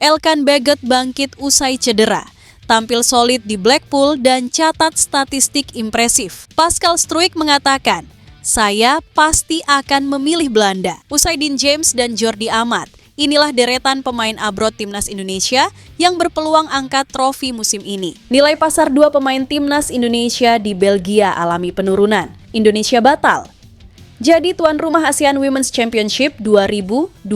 Elkan Baggett bangkit usai cedera, tampil solid di Blackpool dan catat statistik impresif. Pascal Struijk mengatakan, "Saya pasti akan memilih Belanda." Usai Dean James dan Jordi Amat, inilah deretan pemain abroad Timnas Indonesia yang berpeluang angkat trofi musim ini. Nilai pasar dua pemain Timnas Indonesia di Belgia alami penurunan. Indonesia batal jadi tuan rumah ASEAN Women's Championship 2025,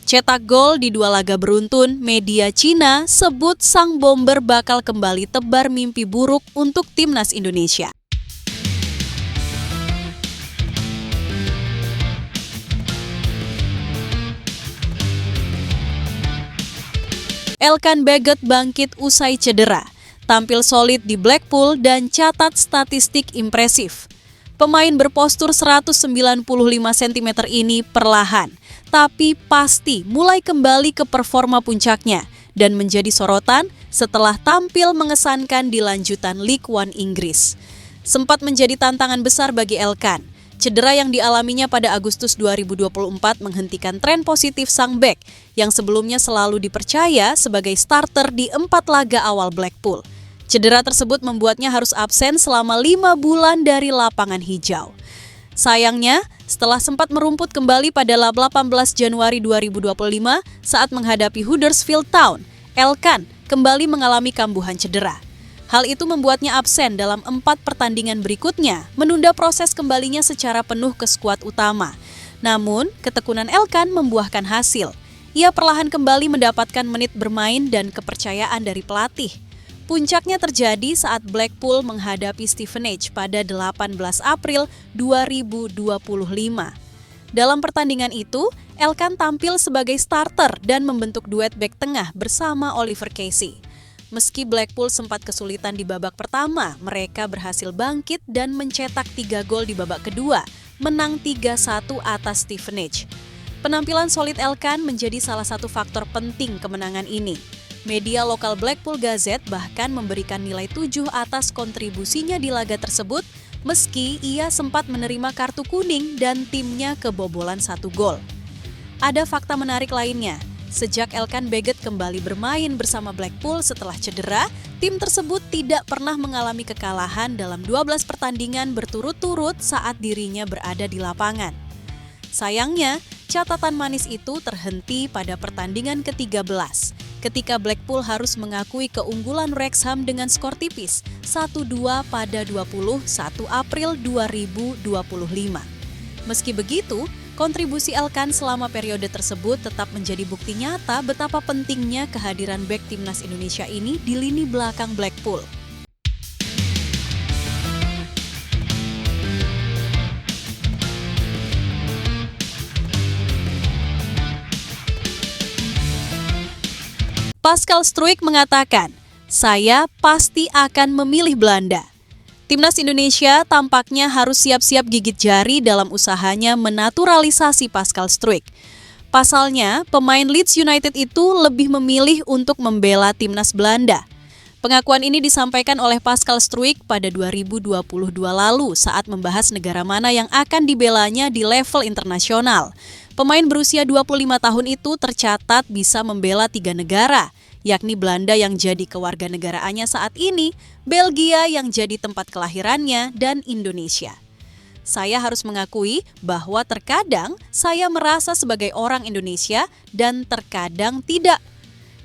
cetak gol di dua laga beruntun. Media Cina sebut sang bomber bakal kembali tebar mimpi buruk untuk Timnas Indonesia. Elkan Baggett bangkit usai cedera, tampil solid di Blackpool dan catat statistik impresif. Pemain berpostur 195 cm ini perlahan, tapi pasti mulai kembali ke performa puncaknya dan menjadi sorotan setelah tampil mengesankan di lanjutan League One Inggris. Sempat menjadi tantangan besar bagi Elkan. Cedera yang dialaminya pada Agustus 2024 menghentikan tren positif sang bek yang sebelumnya selalu dipercaya sebagai starter di 4 laga awal Blackpool. Cedera tersebut membuatnya harus absen selama 5 bulan dari lapangan hijau. Sayangnya, setelah sempat merumput kembali pada 18 Januari 2025 saat menghadapi Huddersfield Town, Elkan kembali mengalami kambuhan cedera. Hal itu membuatnya absen dalam 4 pertandingan berikutnya, menunda proses kembalinya secara penuh ke skuad utama. Namun, ketekunan Elkan membuahkan hasil. Ia perlahan kembali mendapatkan menit bermain dan kepercayaan dari pelatih. Puncaknya terjadi saat Blackpool menghadapi Stevenage pada 18 April 2025. Dalam pertandingan itu, Elkan tampil sebagai starter dan membentuk duet bek tengah bersama Oliver Casey. Meski Blackpool sempat kesulitan di babak pertama, mereka berhasil bangkit dan mencetak 3 gol di babak kedua, menang 3-1 atas Stevenage. Penampilan solid Elkan menjadi salah satu faktor penting kemenangan ini. Media lokal Blackpool Gazette bahkan memberikan nilai 7 atas kontribusinya di laga tersebut, meski ia sempat menerima kartu kuning dan timnya kebobolan 1 gol. Ada fakta menarik lainnya. Sejak Elkan Baggett kembali bermain bersama Blackpool setelah cedera, tim tersebut tidak pernah mengalami kekalahan dalam 12 pertandingan berturut-turut saat dirinya berada di lapangan. Sayangnya, catatan manis itu terhenti pada pertandingan ke-13, ketika Blackpool harus mengakui keunggulan Wrexham dengan skor tipis 1-2 pada 21 April 2025. Meski begitu, kontribusi Elkan selama periode tersebut tetap menjadi bukti nyata betapa pentingnya kehadiran bek Timnas Indonesia ini di lini belakang Blackpool. Pascal Struijk mengatakan, "Saya pasti akan memilih Belanda." Timnas Indonesia tampaknya harus siap-siap gigit jari dalam usahanya menaturalisasi Pascal Struijk. Pasalnya, pemain Leeds United itu lebih memilih untuk membela Timnas Belanda. Pengakuan ini disampaikan oleh Pascal Struijk pada 2022 lalu saat membahas negara mana yang akan dibelanya di level internasional. Pemain berusia 25 tahun itu tercatat bisa membela 3 negara, yakni Belanda yang jadi kewarganegaraannya saat ini, Belgia yang jadi tempat kelahirannya, dan Indonesia. Saya harus mengakui bahwa terkadang saya merasa sebagai orang Indonesia dan terkadang tidak,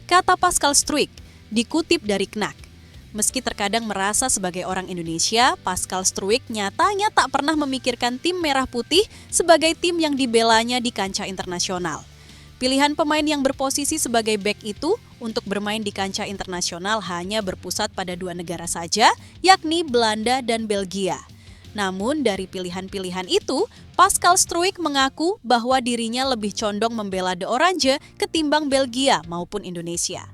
kata Pascal Struijk, dikutip dari Knak. Meski terkadang merasa sebagai orang Indonesia, Pascal Struijk nyatanya tak pernah memikirkan tim merah putih sebagai tim yang dibelanya di kancah internasional. Pilihan pemain yang berposisi sebagai bek itu untuk bermain di kancah internasional hanya berpusat pada 2 negara saja, yakni Belanda dan Belgia. Namun dari pilihan-pilihan itu, Pascal Struijk mengaku bahwa dirinya lebih condong membela The Orange ketimbang Belgia maupun Indonesia.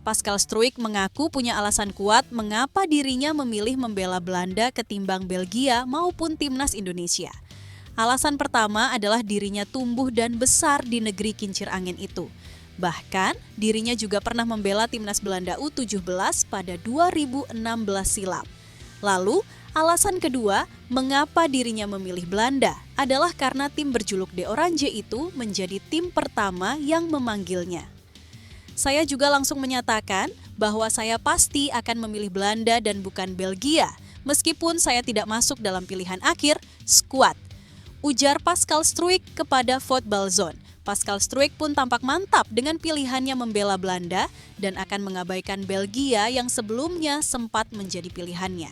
Pascal Struijk mengaku punya alasan kuat mengapa dirinya memilih membela Belanda ketimbang Belgia maupun Timnas Indonesia. Alasan pertama adalah dirinya tumbuh dan besar di negeri kincir angin itu. Bahkan, dirinya juga pernah membela Timnas Belanda U17 pada 2016 silam. Lalu, alasan kedua, mengapa dirinya memilih Belanda adalah karena tim berjuluk The Orange itu menjadi tim pertama yang memanggilnya. Saya juga langsung menyatakan bahwa saya pasti akan memilih Belanda dan bukan Belgia, meskipun saya tidak masuk dalam pilihan akhir, skuad. Ujar Pascal Struijk kepada Voetbalzone. Pascal Struijk pun tampak mantap dengan pilihannya membela Belanda dan akan mengabaikan Belgia yang sebelumnya sempat menjadi pilihannya.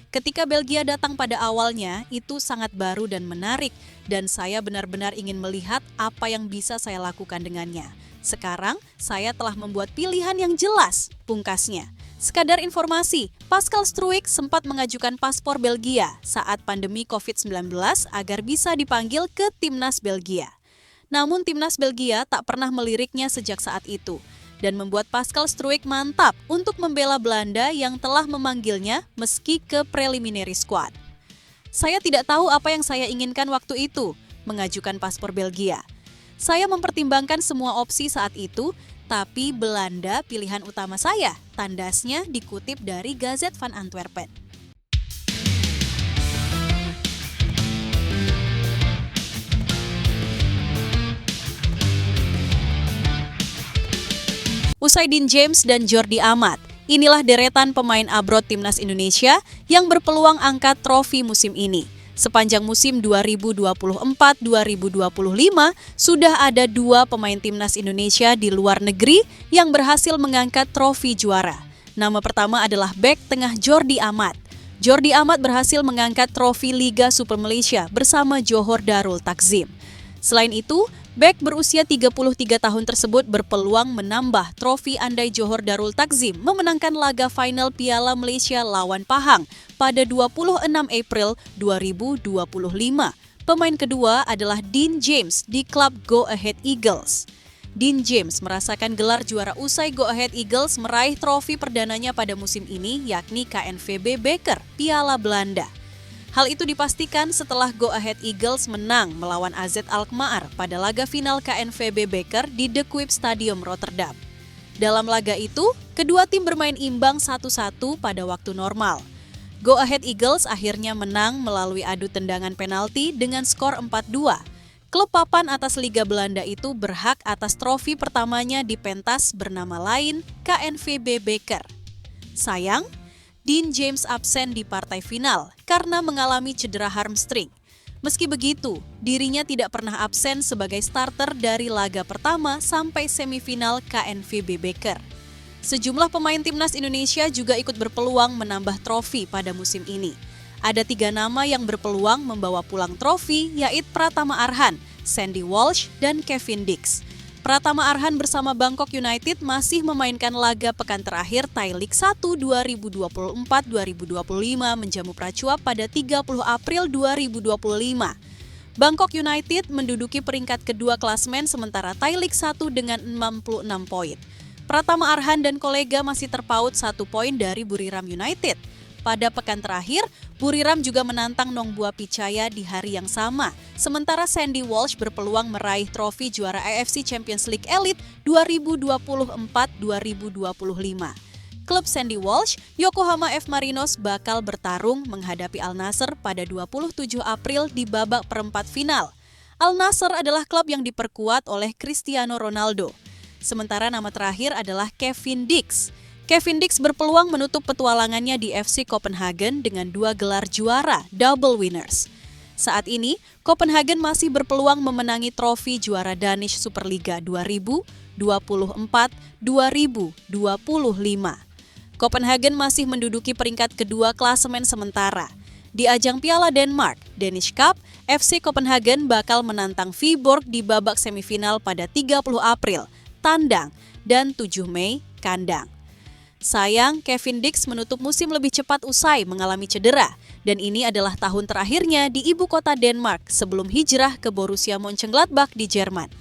Ketika Belgia datang pada awalnya, itu sangat baru dan menarik, dan saya benar-benar ingin melihat apa yang bisa saya lakukan dengannya. Sekarang, saya telah membuat pilihan yang jelas, pungkasnya. Sekadar informasi, Pascal Struijk sempat mengajukan paspor Belgia saat pandemi COVID-19 agar bisa dipanggil ke timnas Belgia. Namun timnas Belgia tak pernah meliriknya sejak saat itu dan membuat Pascal Struijk mantap untuk membela Belanda yang telah memanggilnya meski ke preliminary squad. Saya tidak tahu apa yang saya inginkan waktu itu, mengajukan paspor Belgia. Saya mempertimbangkan semua opsi saat itu, tapi Belanda pilihan utama saya, tandasnya dikutip dari Gazet van Antwerpen. Usai Dean James dan Jordi Amat, inilah deretan pemain abroad timnas Indonesia yang berpeluang angkat trofi musim ini. Sepanjang musim 2024-2025, sudah ada 2 pemain timnas Indonesia di luar negeri yang berhasil mengangkat trofi juara. Nama pertama adalah bek tengah Jordi Amat. Jordi Amat berhasil mengangkat trofi Liga Super Malaysia bersama Johor Darul Takzim. Selain itu, bek berusia 33 tahun tersebut berpeluang menambah trofi andai Johor Darul Takzim memenangkan laga final Piala Malaysia lawan Pahang pada 26 April 2025. Pemain kedua adalah Dean James di klub Go Ahead Eagles. Dean James merasakan gelar juara usai Go Ahead Eagles meraih trofi perdananya pada musim ini, yakni KNVB Beker, Piala Belanda. Hal itu dipastikan setelah Go Ahead Eagles menang melawan AZ Alkmaar pada laga final KNVB Beker di De Kuip Stadium Rotterdam. Dalam laga itu, kedua tim bermain imbang 1-1 pada waktu normal. Go Ahead Eagles akhirnya menang melalui adu tendangan penalti dengan skor 4-2. Klub papan atas Liga Belanda itu berhak atas trofi pertamanya di pentas bernama lain KNVB Beker. Sayang, Dean James absen di partai final karena mengalami cedera hamstring. Meski begitu, dirinya tidak pernah absen sebagai starter dari laga pertama sampai semifinal KNVB Beker. Sejumlah pemain timnas Indonesia juga ikut berpeluang menambah trofi pada musim ini. Ada 3 nama yang berpeluang membawa pulang trofi, yaitu Pratama Arhan, Sandy Walsh, dan Kevin Dix. Pratama Arhan bersama Bangkok United masih memainkan laga pekan terakhir Thai League 1 2024-2025 menjamu Prachuap pada 30 April 2025. Bangkok United menduduki peringkat kedua klasmen sementara Thai League 1 dengan 66 poin. Pratama Arhan dan kolega masih terpaut 1 poin dari Buriram United. Pada pekan terakhir, Buriram juga menantang Nongbua Pichaya di hari yang sama, sementara Sandy Walsh berpeluang meraih trofi juara AFC Champions League Elite 2024-2025. Klub Sandy Walsh, Yokohama F. Marinos bakal bertarung menghadapi Al Nassr pada 27 April di babak perempat final. Al Nassr adalah klub yang diperkuat oleh Cristiano Ronaldo. Sementara nama terakhir adalah Kevin Dix. Kevin Dix berpeluang menutup petualangannya di FC Copenhagen dengan 2 gelar juara, double winners. Saat ini, Copenhagen masih berpeluang memenangi trofi juara Danish Superliga 2024-2025. Copenhagen masih menduduki peringkat kedua klasemen sementara. Di ajang Piala Denmark, Danish Cup, FC Copenhagen bakal menantang Viborg di babak semifinal pada 30 April, tandang, dan 7 Mei, kandang. Sayang, Kevin Dix menutup musim lebih cepat usai mengalami cedera, dan ini adalah tahun terakhirnya di ibu kota Denmark sebelum hijrah ke Borussia Mönchengladbach di Jerman.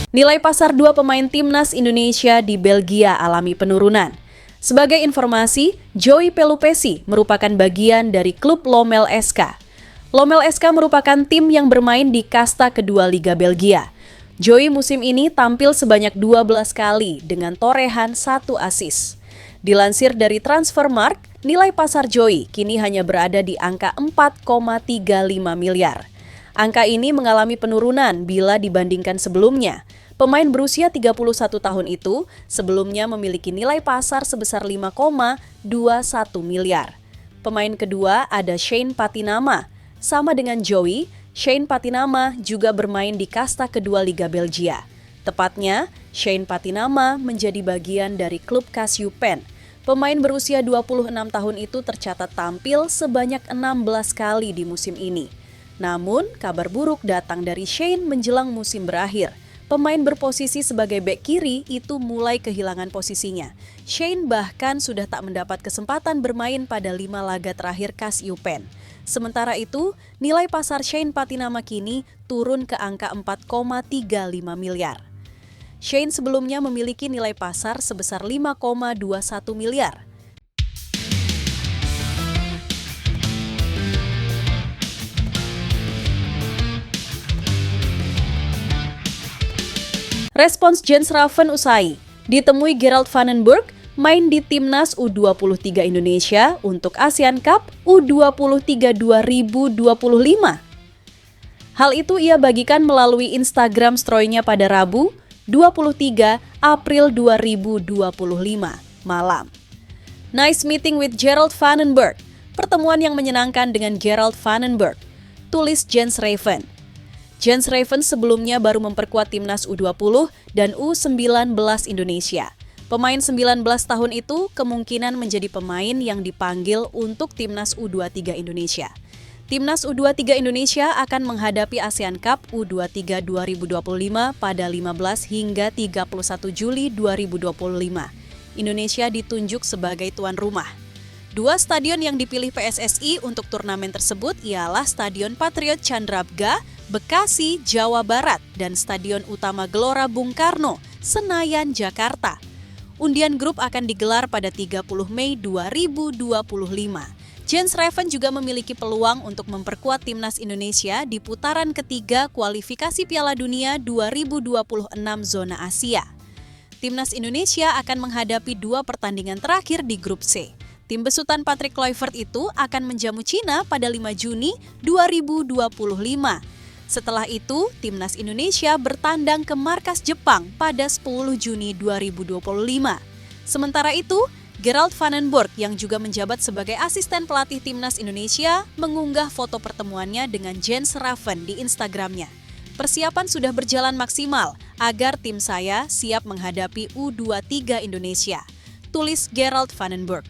Nilai pasar 2 pemain timnas Indonesia di Belgia alami penurunan. Sebagai informasi, Joey Pelupesi merupakan bagian dari klub Lommel SK. Lommel SK merupakan tim yang bermain di kasta kedua Liga Belgia. Joey musim ini tampil sebanyak 12 kali dengan torehan 1 assist. Dilansir dari Transfermarkt, Nilai pasar Joy kini hanya berada di angka 4,35 miliar. Angka ini mengalami penurunan bila dibandingkan sebelumnya. Pemain berusia 31 tahun itu sebelumnya memiliki nilai pasar sebesar 5,21 miliar. Pemain kedua ada Shane Patinama. Sama dengan Joey, Shane Patinama juga bermain di kasta kedua Liga Belgia. Tepatnya, Shane Patinama menjadi bagian dari klub Kasyupen. Pemain berusia 26 tahun itu tercatat tampil sebanyak 16 kali di musim ini. Namun, kabar buruk datang dari Shane menjelang musim berakhir. Pemain berposisi sebagai bek kiri itu mulai kehilangan posisinya. Shane bahkan sudah tak mendapat kesempatan bermain pada 5 laga terakhir Kasyupen. Sementara itu, nilai pasar Shane Patinama kini turun ke angka 4,35 miliar. Shane sebelumnya memiliki nilai pasar sebesar 5,21 miliar. Respons Jens Raven usai. Ditemui Gerald van den Berg, main di Timnas U23 Indonesia untuk ASEAN Cup U23 2025. Hal itu ia bagikan melalui Instagram story-nya pada Rabu, 23 April 2025 malam. Nice meeting with Gerald van den Berg. Pertemuan yang menyenangkan dengan Gerald van den Berg. Tulis Jens Raven. Jens Raven sebelumnya baru memperkuat Timnas U20 dan U19 Indonesia. Pemain 19 tahun itu kemungkinan menjadi pemain yang dipanggil untuk Timnas U23 Indonesia. Timnas U23 Indonesia akan menghadapi ASEAN Cup U23 2025 pada 15 hingga 31 Juli 2025. Indonesia ditunjuk sebagai tuan rumah. Dua stadion yang dipilih PSSI untuk turnamen tersebut ialah Stadion Patriot Candrabaga, Bekasi, Jawa Barat, dan Stadion Utama Gelora Bung Karno, Senayan, Jakarta. Undian grup akan digelar pada 30 Mei 2025. Jens Raven juga memiliki peluang untuk memperkuat Timnas Indonesia di putaran ketiga kualifikasi Piala Dunia 2026 zona Asia. Timnas Indonesia akan menghadapi 2 pertandingan terakhir di grup C. Tim besutan Patrick Kluivert itu akan menjamu Cina pada 5 Juni 2025. Setelah itu, Timnas Indonesia bertandang ke markas Jepang pada 10 Juni 2025. Sementara itu, Gerald van den Berg yang juga menjabat sebagai asisten pelatih Timnas Indonesia mengunggah foto pertemuannya dengan Jens Raven di Instagramnya. Persiapan sudah berjalan maksimal agar tim saya siap menghadapi U23 Indonesia, tulis Gerald van den Berg.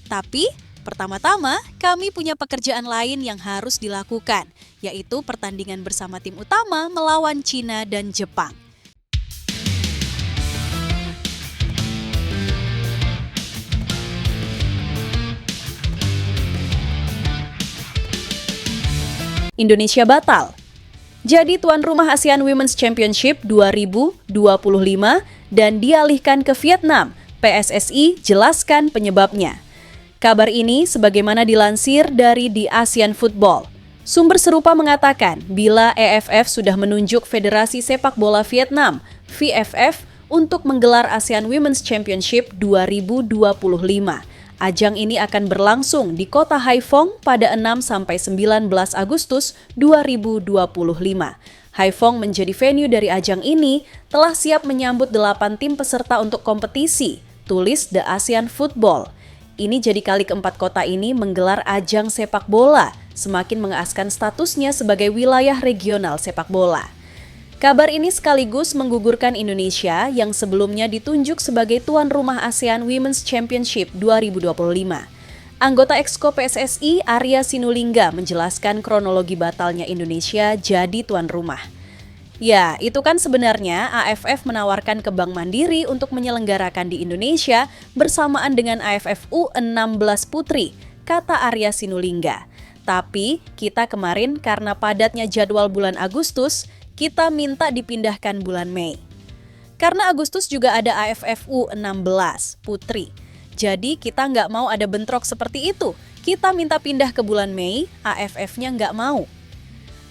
Tapi, pertama-tama kami punya pekerjaan lain yang harus dilakukan, yaitu pertandingan bersama tim utama melawan Cina dan Jepang. Indonesia batal. Jadi tuan rumah ASEAN Women's Championship 2025 dan dialihkan ke Vietnam. PSSI jelaskan penyebabnya. Kabar ini sebagaimana dilansir dari The Asian Football. Sumber serupa mengatakan bila EFF sudah menunjuk Federasi Sepak Bola Vietnam, VFF, untuk menggelar ASEAN Women's Championship 2025. Ajang ini akan berlangsung di kota Haiphong pada 6-19 Agustus 2025. Haiphong menjadi venue dari ajang ini, telah siap menyambut 8 tim peserta untuk kompetisi, tulis The Asian Football. Ini jadi kali keempat kota ini menggelar ajang sepak bola, semakin mengeaskan statusnya sebagai wilayah regional sepak bola. Kabar ini sekaligus menggugurkan Indonesia yang sebelumnya ditunjuk sebagai tuan rumah ASEAN Women's Championship 2025. Anggota Exco PSSI Arya Sinulinga menjelaskan kronologi batalnya Indonesia jadi tuan rumah. Ya, itu kan sebenarnya AFF menawarkan ke Bank Mandiri untuk menyelenggarakan di Indonesia bersamaan dengan AFF U16 Putri, kata Arya Sinulinga. Tapi kita kemarin karena padatnya jadwal bulan Agustus, kita minta dipindahkan bulan Mei. Karena Agustus juga ada AFF U16 Putri. Jadi kita nggak mau ada bentrok seperti itu. Kita minta pindah ke bulan Mei, AFF-nya nggak mau.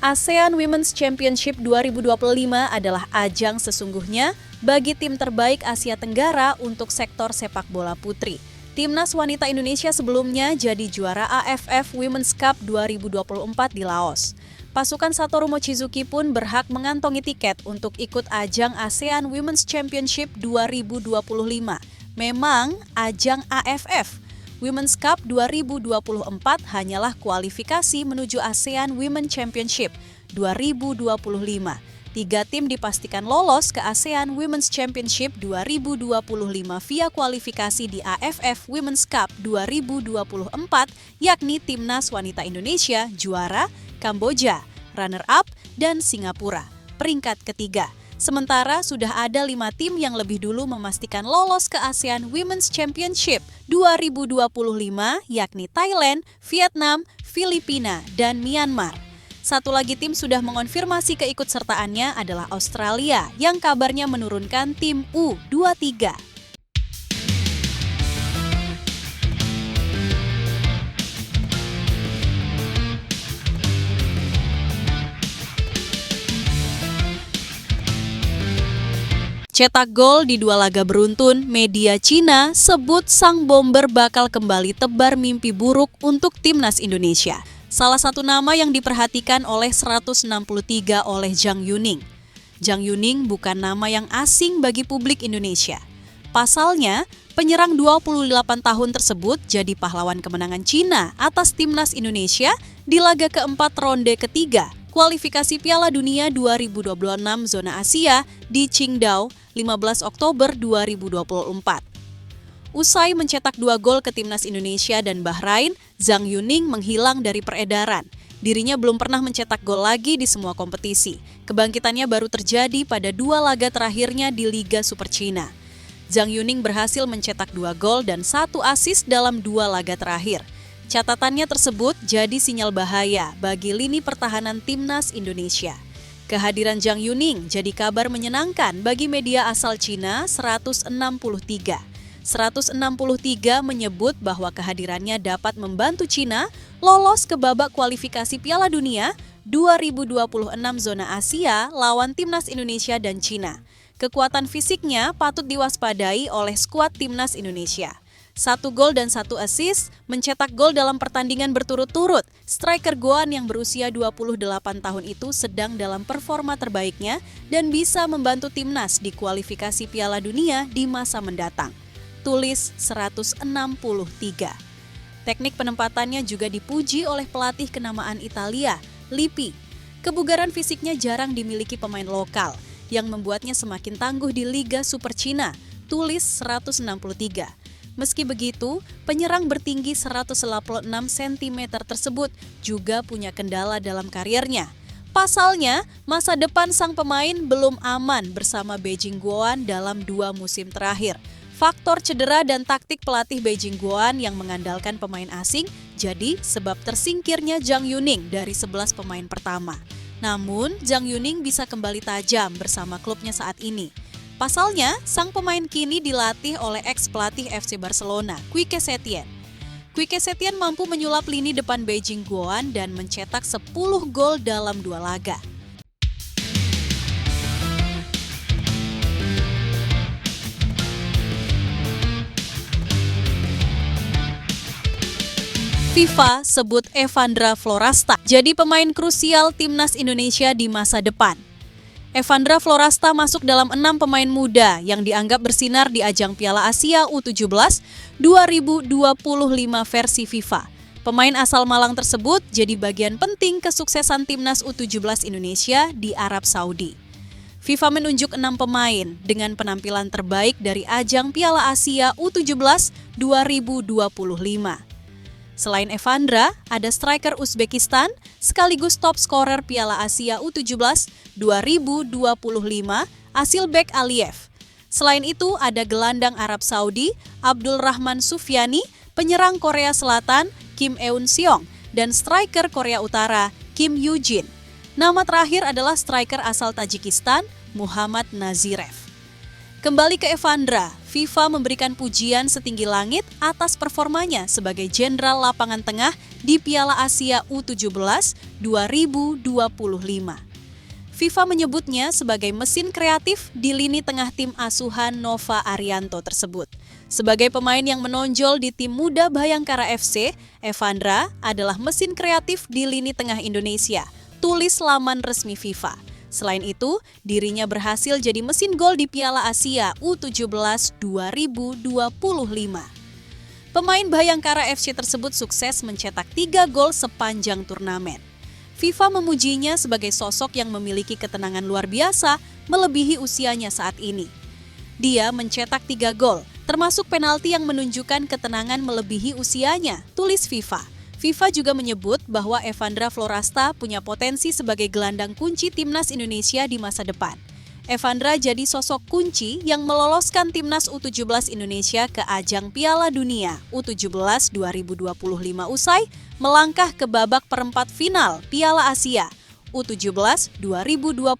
ASEAN Women's Championship 2025 adalah ajang sesungguhnya bagi tim terbaik Asia Tenggara untuk sektor sepak bola putri. Timnas wanita Indonesia sebelumnya jadi juara AFF Women's Cup 2024 di Laos. Pasukan Satoru Mochizuki pun berhak mengantongi tiket untuk ikut ajang ASEAN Women's Championship 2025. Memang ajang AFF Women's Cup 2024 hanyalah kualifikasi menuju ASEAN Women Championship 2025. 3 tim dipastikan lolos ke ASEAN Women's Championship 2025 via kualifikasi di AFF Women's Cup 2024, yakni Timnas Wanita Indonesia juara, Kamboja runner-up, dan Singapura peringkat ketiga. Sementara sudah ada 5 tim yang lebih dulu memastikan lolos ke ASEAN Women's Championship 2025, yakni Thailand, Vietnam, Filipina, dan Myanmar. Satu lagi tim sudah mengonfirmasi keikutsertaannya adalah Australia yang kabarnya menurunkan tim U23. Cetak gol di 2 laga beruntun, media Cina sebut sang bomber bakal kembali tebar mimpi buruk untuk timnas Indonesia. Salah satu nama yang diperhatikan oleh 163 oleh Zhang Yuning. Zhang Yuning bukan nama yang asing bagi publik Indonesia. Pasalnya, penyerang 28 tahun tersebut jadi pahlawan kemenangan Cina atas timnas Indonesia di laga keempat ronde ketiga kualifikasi Piala Dunia 2026 zona Asia di Qingdao 15 Oktober 2024. Usai mencetak 2 gol ke timnas Indonesia dan Bahrain, Zhang Yuning menghilang dari peredaran. Dirinya belum pernah mencetak gol lagi di semua kompetisi. Kebangkitannya baru terjadi pada 2 laga terakhirnya di Liga Super Cina. Zhang Yuning berhasil mencetak 2 gol dan 1 assist dalam 2 laga terakhir. Catatannya tersebut jadi sinyal bahaya bagi lini pertahanan timnas Indonesia. Kehadiran Zhang Yuning jadi kabar menyenangkan bagi media asal Cina 163. 163 menyebut bahwa kehadirannya dapat membantu Cina lolos ke babak kualifikasi Piala Dunia 2026 zona Asia lawan timnas Indonesia dan Cina. Kekuatan fisiknya patut diwaspadai oleh skuad timnas Indonesia. 1 gol dan 1 assist, mencetak gol dalam pertandingan berturut-turut. Striker Goan yang berusia 28 tahun itu sedang dalam performa terbaiknya dan bisa membantu timnas di kualifikasi Piala Dunia di masa mendatang. Tulis 163. Teknik penempatannya juga dipuji oleh pelatih kenamaan Italia, Lippi. Kebugaran fisiknya jarang dimiliki pemain lokal, yang membuatnya semakin tangguh di Liga Super Cina, tulis 163. Meski begitu, penyerang bertinggi 186 cm tersebut juga punya kendala dalam karirnya. Pasalnya, masa depan sang pemain belum aman bersama Beijing Guoan dalam 2 musim terakhir. Faktor cedera dan taktik pelatih Beijing Guoan yang mengandalkan pemain asing jadi sebab tersingkirnya Zhang Yuning dari 11 pemain pertama. Namun, Zhang Yuning bisa kembali tajam bersama klubnya saat ini. Pasalnya, sang pemain kini dilatih oleh ex-pelatih FC Barcelona, Quique Setien. Quique Setien mampu menyulap lini depan Beijing Guoan dan mencetak 10 gol dalam 2 laga. FIFA sebut Evandra Florasta jadi pemain krusial timnas Indonesia di masa depan. Evandra Florasta masuk dalam 6 pemain muda yang dianggap bersinar di ajang Piala Asia U17 2025 versi FIFA. Pemain asal Malang tersebut jadi bagian penting kesuksesan timnas U17 Indonesia di Arab Saudi. FIFA menunjuk 6 pemain dengan penampilan terbaik dari ajang Piala Asia U17 2025. Selain Evandra, ada striker Uzbekistan sekaligus top scorer Piala Asia U17 2025, Asilbek Aliyev. Selain itu, ada gelandang Arab Saudi, Abdul Rahman Sufyani, penyerang Korea Selatan, Kim Eun Seong, dan striker Korea Utara, Kim Yoo-jin. Nama terakhir adalah striker asal Tajikistan, Muhammad Nazirev. Kembali ke Evandra, FIFA memberikan pujian setinggi langit atas performanya sebagai jenderal lapangan tengah di Piala Asia U17 2025. FIFA menyebutnya sebagai mesin kreatif di lini tengah tim asuhan Nova Arianto tersebut. Sebagai pemain yang menonjol di tim muda Bhayangkara FC, Evandra adalah mesin kreatif di lini tengah Indonesia, tulis laman resmi FIFA. Selain itu, dirinya berhasil jadi mesin gol di Piala Asia U17 2025. Pemain Bhayangkara FC tersebut sukses mencetak 3 gol sepanjang turnamen. FIFA memujinya sebagai sosok yang memiliki ketenangan luar biasa melebihi usianya saat ini. Dia mencetak 3 gol, termasuk penalti yang menunjukkan ketenangan melebihi usianya, tulis FIFA. FIFA juga menyebut bahwa Evandra Florasta punya potensi sebagai gelandang kunci timnas Indonesia di masa depan. Evandra jadi sosok kunci yang meloloskan timnas U17 Indonesia ke ajang Piala Dunia U17 2025 usai melangkah ke babak perempat final Piala Asia U17 2025.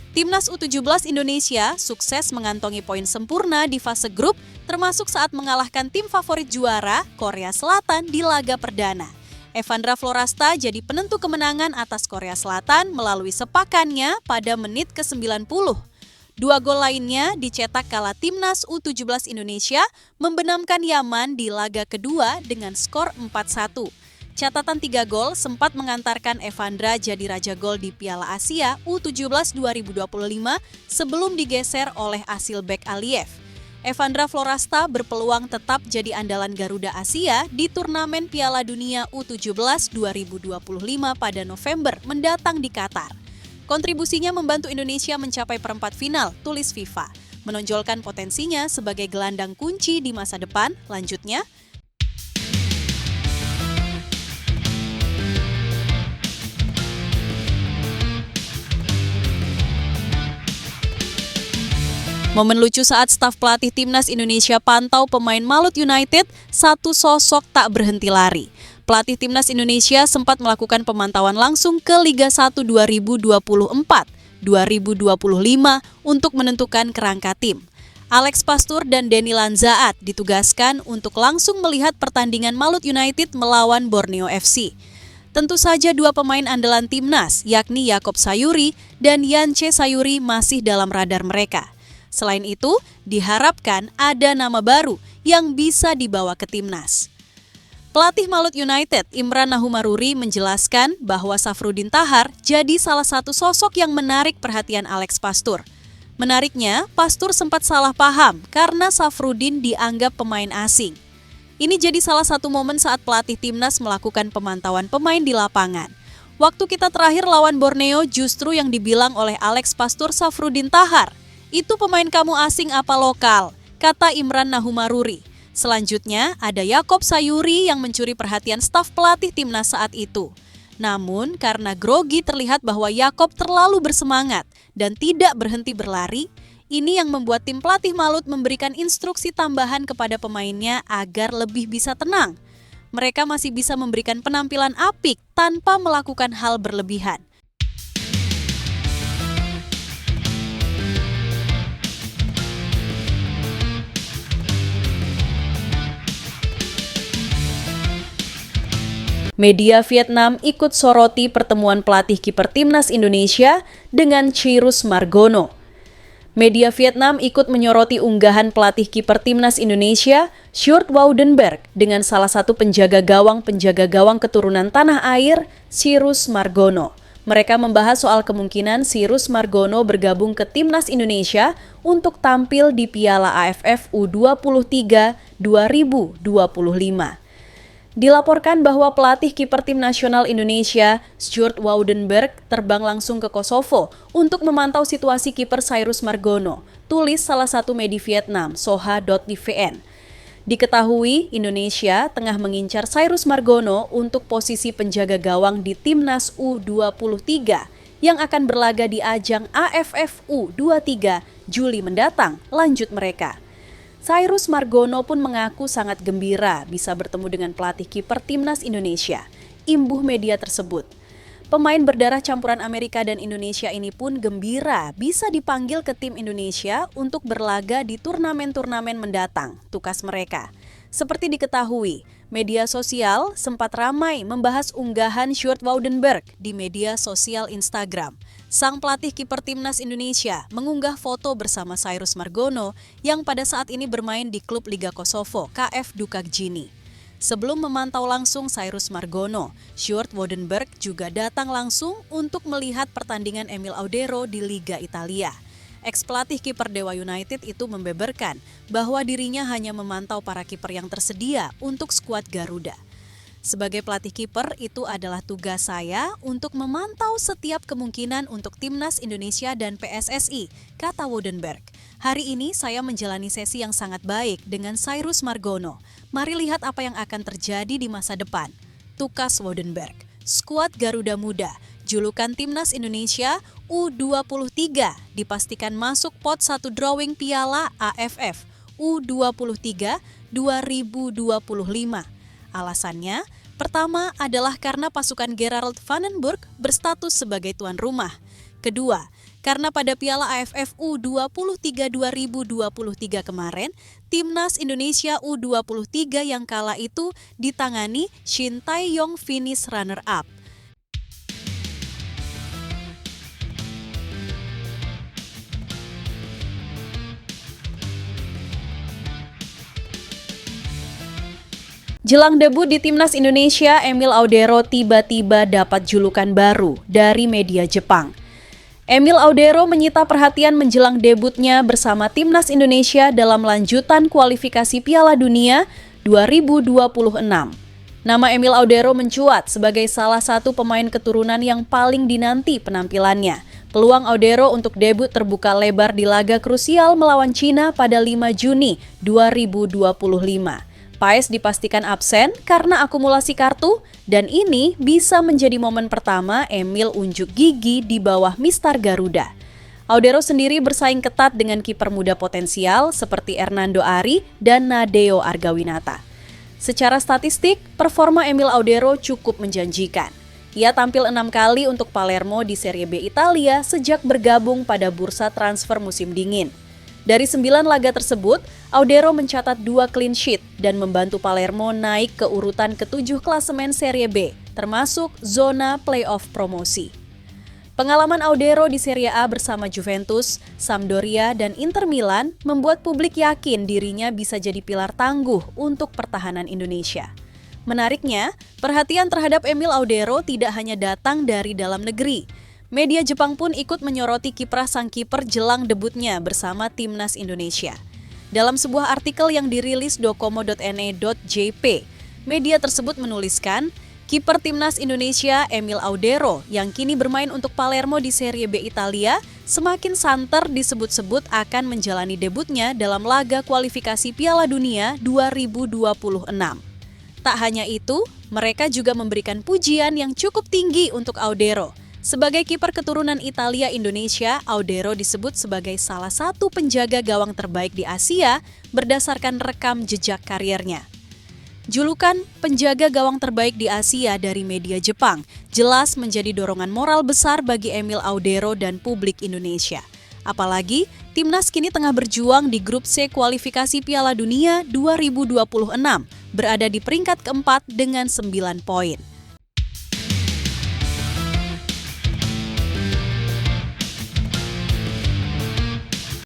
Timnas U17 Indonesia sukses mengantongi poin sempurna di fase grup, termasuk saat mengalahkan tim favorit juara Korea Selatan di laga perdana. Evandra Florasta jadi penentu kemenangan atas Korea Selatan melalui sepakannya pada menit ke-90. 2 gol lainnya dicetak kala timnas U17 Indonesia membenamkan Yaman di laga kedua dengan skor 4-1. Catatan 3 gol sempat mengantarkan Evandra jadi raja gol di Piala Asia U17 2025 sebelum digeser oleh Asilbek Aliyev. Evandra Florasta berpeluang tetap jadi andalan Garuda Asia di turnamen Piala Dunia U17 2025 pada November mendatang di Qatar. Kontribusinya membantu Indonesia mencapai perempat final, tulis FIFA, menonjolkan potensinya sebagai gelandang kunci di masa depan. Lanjutnya, momen lucu saat staf pelatih timnas Indonesia pantau pemain Malut United, satu sosok tak berhenti lari. Pelatih timnas Indonesia sempat melakukan pemantauan langsung ke Liga 1 2024-2025 untuk menentukan kerangka tim. Alex Pastur dan Denny Lanzaat ditugaskan untuk langsung melihat pertandingan Malut United melawan Borneo FC. Tentu saja 2 pemain andalan timnas, yakni Yakob Sayuri dan Yance Sayuri masih dalam radar mereka. Selain itu, diharapkan ada nama baru yang bisa dibawa ke timnas. Pelatih Malut United, Imran Nahumaruri, menjelaskan bahwa Safruddin Tahar jadi salah satu sosok yang menarik perhatian Alex Pastur. Menariknya, Pastur sempat salah paham karena Safruddin dianggap pemain asing. Ini jadi salah satu momen saat pelatih timnas melakukan pemantauan pemain di lapangan. Waktu kita terakhir lawan Borneo justru yang dibilang oleh Alex Pastur Safruddin Tahar. Itu pemain kamu asing apa lokal, kata Imran Nahumaruri. Selanjutnya ada Yakob Sayuri yang mencuri perhatian staf pelatih timnas saat itu. Namun karena grogi terlihat bahwa Yakob terlalu bersemangat dan tidak berhenti berlari, ini yang membuat tim pelatih Malut memberikan instruksi tambahan kepada pemainnya agar lebih bisa tenang. Mereka masih bisa memberikan penampilan apik tanpa melakukan hal berlebihan. Media Vietnam ikut soroti pertemuan pelatih kiper timnas Indonesia dengan Cyrus Margono. Media Vietnam ikut menyoroti unggahan pelatih kiper timnas Indonesia, Sjoerd Woudenberg, dengan salah satu penjaga gawang keturunan tanah air, Cyrus Margono. Mereka membahas soal kemungkinan Cyrus Margono bergabung ke timnas Indonesia untuk tampil di Piala AFF U23 2025. Dilaporkan bahwa pelatih kiper tim nasional Indonesia, Sjoerd Woudenberg, terbang langsung ke Kosovo untuk memantau situasi kiper Cyrus Margono, tulis salah satu media Vietnam, soha.tvn. Diketahui Indonesia tengah mengincar Cyrus Margono untuk posisi penjaga gawang di timnas U23 yang akan berlaga di ajang AFF U23 Juli mendatang, lanjut mereka. Cyrus Margono pun mengaku sangat gembira bisa bertemu dengan pelatih kiper timnas Indonesia, imbuh media tersebut. Pemain berdarah campuran Amerika dan Indonesia ini pun gembira bisa dipanggil ke tim Indonesia untuk berlaga di turnamen-turnamen mendatang, tukas mereka. Seperti diketahui, media sosial sempat ramai membahas unggahan Sjoerd Woudenberg di media sosial Instagram. Sang pelatih kiper timnas Indonesia mengunggah foto bersama Cyrus Margono yang pada saat ini bermain di klub Liga Kosovo, KF Dukakjini. Sebelum memantau langsung Cyrus Margono, Sjoerd Woudenberg juga datang langsung untuk melihat pertandingan Emil Audero di Liga Italia. Ex-pelatih kiper Dewa United itu membeberkan bahwa dirinya hanya memantau para kiper yang tersedia untuk skuad Garuda. Sebagai pelatih kiper, itu adalah tugas saya untuk memantau setiap kemungkinan untuk Timnas Indonesia dan PSSI, kata Woudenberg. Hari ini saya menjalani sesi yang sangat baik dengan Cyrus Margono. Mari lihat apa yang akan terjadi di masa depan. Tukas Woudenberg. Skuad Garuda Muda, julukan Timnas Indonesia U23 dipastikan masuk pot 1 drawing Piala AFF U23 2025. Alasannya, pertama adalah karena pasukan Gerard Vandenburg berstatus sebagai tuan rumah. Kedua, karena pada Piala AFF U23 2023 kemarin, Timnas Indonesia U23 yang kala itu ditangani Shin Tae-yong finish runner-up. Jelang debut di Timnas Indonesia, Emil Audero tiba-tiba dapat julukan baru dari media Jepang. Emil Audero menyita perhatian menjelang debutnya bersama Timnas Indonesia dalam lanjutan kualifikasi Piala Dunia 2026. Nama Emil Audero mencuat sebagai salah satu pemain keturunan yang paling dinanti penampilannya. Peluang Audero untuk debut terbuka lebar di laga krusial melawan Cina pada 5 Juni 2025. Paes dipastikan absen karena akumulasi kartu dan ini bisa menjadi momen pertama Emil unjuk gigi di bawah Mistar Garuda. Audero sendiri bersaing ketat dengan kiper muda potensial seperti Hernando Ari dan Nadeo Argawinata. Secara statistik, performa Emil Audero cukup menjanjikan. Ia tampil 6 kali untuk Palermo di Serie B Italia sejak bergabung pada bursa transfer musim dingin. Dari 9 laga tersebut, Audero mencatat 2 clean sheet dan membantu Palermo naik ke urutan ke-7 klasemen Serie B, termasuk zona playoff promosi. Pengalaman Audero di Serie A bersama Juventus, Sampdoria, dan Inter Milan membuat publik yakin dirinya bisa jadi pilar tangguh untuk pertahanan Indonesia. Menariknya, perhatian terhadap Emil Audero tidak hanya datang dari dalam negeri. Media Jepang pun ikut menyoroti kiprah sang kiper jelang debutnya bersama Timnas Indonesia. Dalam sebuah artikel yang dirilis docomo.ne.jp, media tersebut menuliskan, kiper Timnas Indonesia Emil Audero yang kini bermain untuk Palermo di Serie B Italia semakin santer disebut-sebut akan menjalani debutnya dalam laga kualifikasi Piala Dunia 2026. Tak hanya itu, mereka juga memberikan pujian yang cukup tinggi untuk Audero. Sebagai kiper keturunan Italia-Indonesia, Audero disebut sebagai salah satu penjaga gawang terbaik di Asia berdasarkan rekam jejak kariernya. Julukan penjaga gawang terbaik di Asia dari media Jepang jelas menjadi dorongan moral besar bagi Emil Audero dan publik Indonesia. Apalagi, Timnas kini tengah berjuang di grup C kualifikasi Piala Dunia 2026, berada di peringkat keempat dengan 9 poin.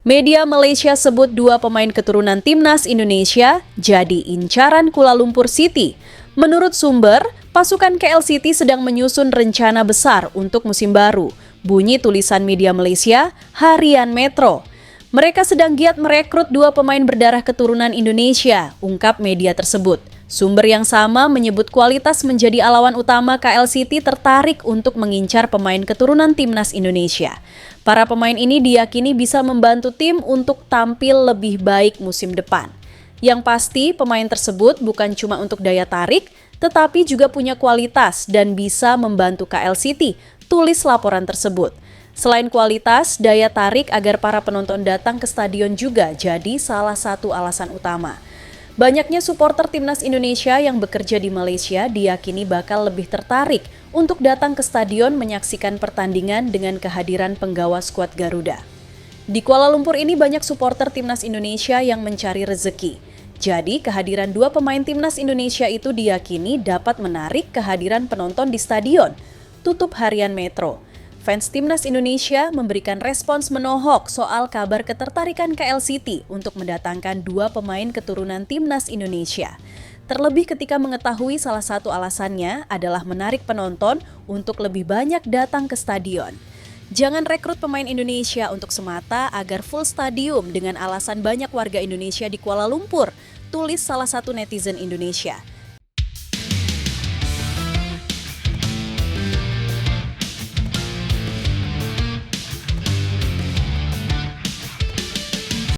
Media Malaysia sebut 2 pemain keturunan Timnas Indonesia jadi incaran Kuala Lumpur City. Menurut sumber, pasukan KL City sedang menyusun rencana besar untuk musim baru. Bunyi tulisan media Malaysia, Harian Metro. Mereka sedang giat merekrut 2 pemain berdarah keturunan Indonesia, ungkap media tersebut. Sumber yang sama menyebut kualitas menjadi alawan utama KL City tertarik untuk mengincar pemain keturunan Timnas Indonesia. Para pemain ini diyakini bisa membantu tim untuk tampil lebih baik musim depan. Yang pasti, pemain tersebut bukan cuma untuk daya tarik, tetapi juga punya kualitas dan bisa membantu KL City, tulis laporan tersebut. Selain kualitas, daya tarik agar para penonton datang ke stadion juga jadi salah satu alasan utama. Banyaknya supporter Timnas Indonesia yang bekerja di Malaysia diyakini bakal lebih tertarik untuk datang ke stadion menyaksikan pertandingan dengan kehadiran penggawa skuad Garuda. Di Kuala Lumpur ini banyak supporter Timnas Indonesia yang mencari rezeki. Jadi, kehadiran dua pemain timnas Indonesia itu diyakini dapat menarik kehadiran penonton di stadion. Tutup harian Metro. Fans timnas Indonesia memberikan respons menohok soal kabar ketertarikan KLCity untuk mendatangkan dua pemain keturunan timnas Indonesia. Terlebih ketika mengetahui salah satu alasannya adalah menarik penonton untuk lebih banyak datang ke stadion. Jangan rekrut pemain Indonesia untuk semata agar full stadium dengan alasan banyak warga Indonesia di Kuala Lumpur, tulis salah satu netizen Indonesia.